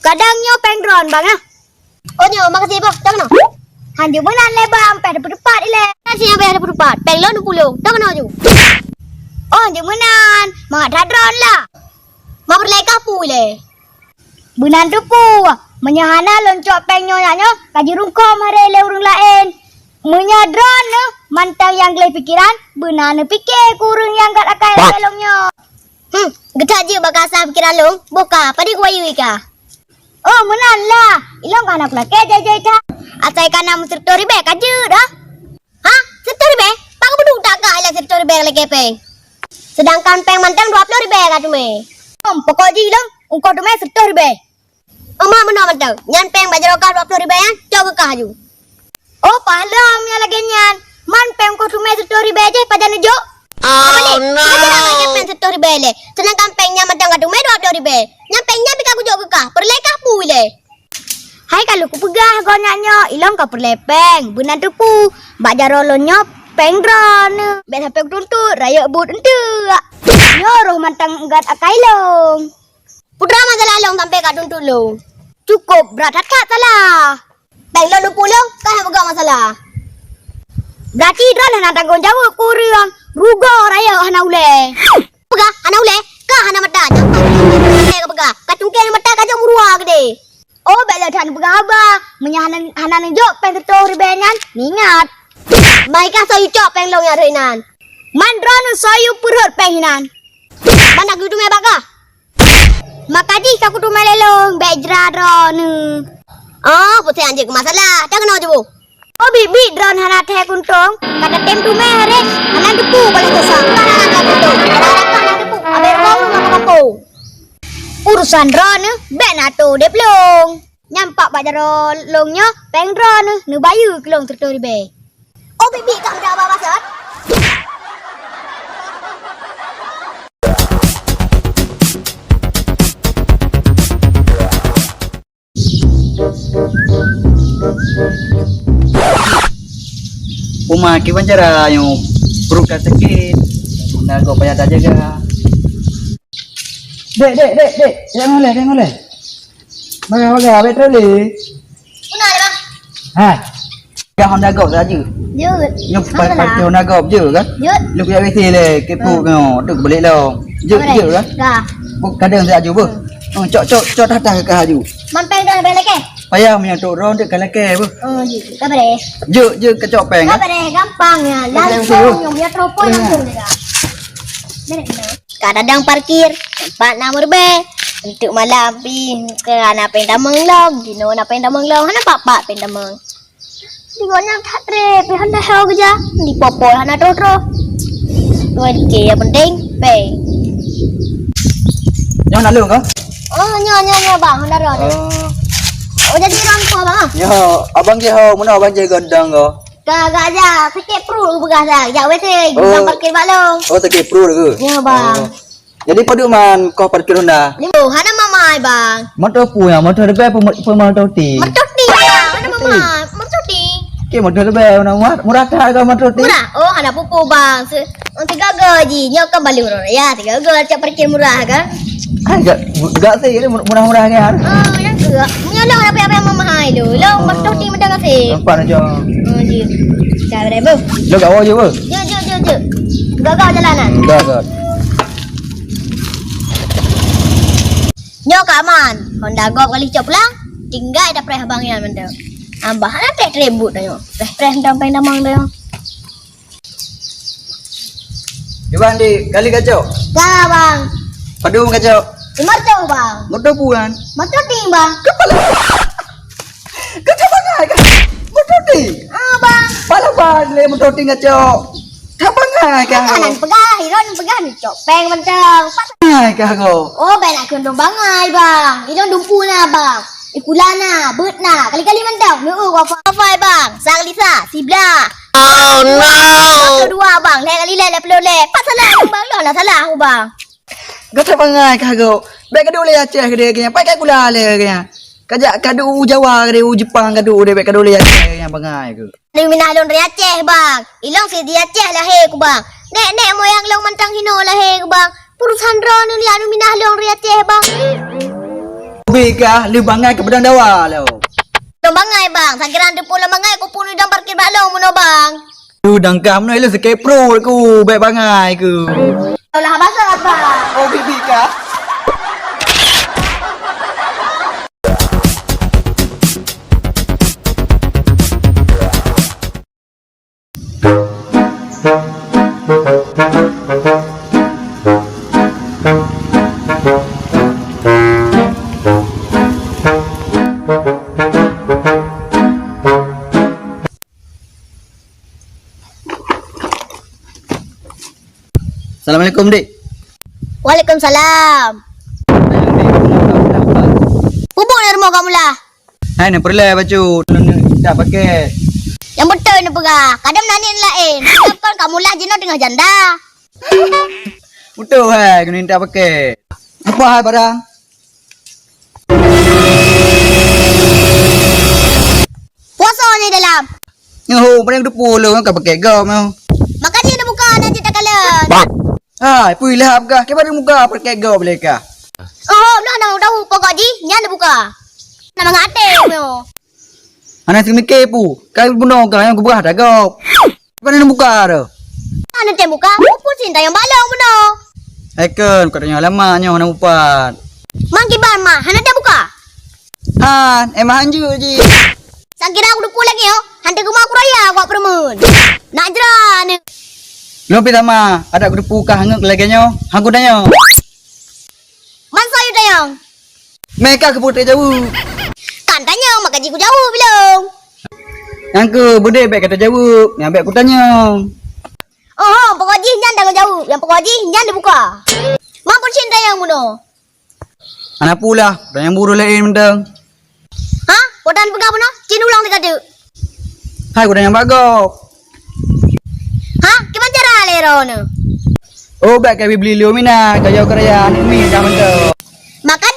Kadangnya pengdron bang ah. Oh nyo, makasih bang. Dah kena. Han dia benan le bang, pada berdepat ile. Nasi yang bayar 24. Peng lo 20. Dah kena je. Oh dia benan, mak dah drone lah. Mak berlai kapu le. Benan tu pu. Menyahana loncok pengnya nyanyo, kaji rungkom hari le urang lain. Munya drone ne, mantang yang gelai pikiran, benan fikir kurang yang kat akai pelongnya. Getak je bak asal pikiran lo. Boka, padi ku ayu ika. Oh menan lah, ilong kan aku laki jajai ta. Asai kana serta ribe kaje dah. Ha? Serta ribe? Pak bedu tak ka ala serta ribe lagi peng. Sedangkan peng mantang 20 ribe ka tu me. Pokok je ilong, ungkau tu mai setor be. Oma mana mantang. Nyan peng bajar ka 20 ribe an. Coba ka haju. Oh palamnya lagi nyan. Man peng kau tu mai setor be je pada nejo. Apa ni? Kita nak lagi peng serta ribe le. Sedangkan pengnya mantang ka tu me 20 ribe. Nyan pengnya pika ku jog ka. Perlai kapu le. Hai kalau ku pegah kau nyanyo, ilong kau perlepeng. Benan tu pu, bak jarolonyo pengdron. Bet sampai tuntut, raya but ente. Nyoroh mantang engat akai long. Putra masalah long sampai ka tuntut lo. Cukup berat kat salah. Peng lo 20 kan apa masalah? Berarti drone nak tanggung jawab kurang. Rugo raya hana ule. Pega, ana ule, ka hana mata. Jangan ka pega. Ka cungkeng mata ka jom ruah gede. Oh bela tan pegah aba. Menyahanan hana nejok peng ketor benyan. Ningat. Mai ka so cok peng long ya reinan. Man drone soyu purut penghinan. Mana gitu me baka? Makaji aku tu melelong bejra drone. Oh, putih anjing masalah. Dah kena je bu. Oh bibi drone hana teh kuntung. Kata tem tu me hare. Hana depu balik kesang. Kana ka kuntung. Kana depu. Abe kau ngapa kapu? Urusan drone ben ato deplong. Nyampak bajaro longnya peng drone nu bayu kelong tertori be. Oh bibi tak ada apa maksud? Uma kiwan cara yang perut kat sakit. Nak kau payah tak jaga. Dek. Jangan oleh. Bagai abet troli. Una le bang. Ha. Kau Honda Go saja. Yut. Nyup pakai Honda Go je kan? Yut. Lu punya besi le, kepu kau. Duk balik lau. Je kan? Dah. Buk kadang saya aju bu. Cok datang ke haju. Man peng drone balik ke? Payah punya tok ron dek kalau ke bu. Oh ji. Kabare. Je kecok peng kan? Kabare gampang ya. Langsung yang dia teropon langsung dia. Kadang parkir tempat nomor B. Untuk malam pi ke anak pendamang long. Dino anak pendamang long. Hana papa pendamang. Di gonya thatre pi handa hau kerja. Di popo hana totro. Tuan ke yang penting pe. Jangan lalu kau. Oh nyo bang handa ron. Oh jadi orang tua bang. Yo, abang je ho, mana abang je gondang kau. Kagak aja, sikit perlu begas dah. Ya wes bang parkir balong. Oh, tak pro ke? Ya bang. Jadi padu man kau parkir Honda. Ni bu, hana mama bang. Motor pu ya, motor lebih motor ti. Mertoti bang, hana mama. Mertoti. Ke motor lebih murah tak kau motor ti? Murah? Oh, hana pupu bang. Tiga gaji, nyok kembali murah. Ya, 3 gaji cak parkir murah kan? Enggak sih, ini murah-murah kan? Oh, yang enggak. Nyolong apa yang mama hai lu. Long mertoti mendang kasih. Nampak aja. Oh, ji. Cak bre bu. Lo kau je bu? Jo. Gagal jalanan. Enggak. Nyok aman. Honda Go kali cok pulang. Tinggal ada preh abang yang mendang. Ambah hana tek rebut dah yo. Preh ndang damang dah yo. Iban di kali kacau. Dah bang. Padu kacau. Mertu bang. Motor puan. Mertoti bang. Kacau bangai kan? Motor ti. Ah bang. Palaban le motor ti kacau. Kau bangai kan? Kanan pegah, hiron pegah ni cok. Peng mentang. Bangai kan kau? Oh, ben nak kena bangai bang. Hiron dumpu na bang. Ikulana, bet na. Kali-kali mentang. Nu wifi bang. Sang Lisa, Sibla. Oh no. Kedua bang. Kali le perlu le. Pas salah bang. Lo nak salah aku bang. Kau bangai kan kau? Baik kau le Aceh ke dia kena. Pakai kula le kena. Kajak kadu Jawa ke dia Jepang kadu dia baik kadu le Aceh yang bangai ke. Ni minah long dari Aceh bang. Ilong si dia Aceh lahir ku bang. Nek moyang long mentang hino lahir ku bang. Purusan drone ni anu minah long dari Aceh bang. Bika, lu bangai ke pedang dawa lo. Dong bangai bang. Sakiran tu pula bangai ku pun dang parkir balong muno bang. Lu dangkam no lu sikit pro ku, baik bangai ku. Lah basah bang. Oh, Bika. Assalamualaikum, Dik. Waalaikumsalam. Bubuk dari rumah kamu lah. Hai, nak perlu baju. Tak pakai. Yang betul ni pegah. Kadang nani lain. Kenapa kamu lah jenuh dengan janda? Betul hai, kena tak pakai. Apa hai barang? Puasa ni dalam. Yo, barang depu lu kan pakai gam yo. Makan dia dah buka nanti tak kalah. Hai, pui lah apa? Ke barang muka pakai gam boleh kah? Oh, nak nak tahu pokok ji, nyan dah buka. Nama ngate mo. Anak sing mikir pu. Kai bunuh kau yang buka dah gam. Barang buka dah. Ana teh buka, pun cinta yang balong mono. Eken, katanya lamanya nak upat. Mang kibar mah, hana teh buka. Han, emang anju ji. Sakira aku dupu lagi yo. Hantu rumah aku raya aku permen. Nak jeran. Lu pi sama, ada aku depu kah hanguk lagi nyo. Hangku danyo. Man sayu tayang. Mereka ke putih jauh. Kan tanya mak gaji ku jauh belum. Yang ke bude baik kata jauh. Yang baik aku tanya. Oh, pokok ji nyan dah jauh. Yang pokok ji nyan dibuka. Mang pun cinta yang mono. Anak pula, dan yang buru lain mendeng. Ha? Kodan pegang mono? Cin ulang dekat tu. Hai, aku yang bagok. Ha? Gimana cara lero ni? Oh, baik kami beli lu mina, kaya kerja ni mi dah mendeng. Makan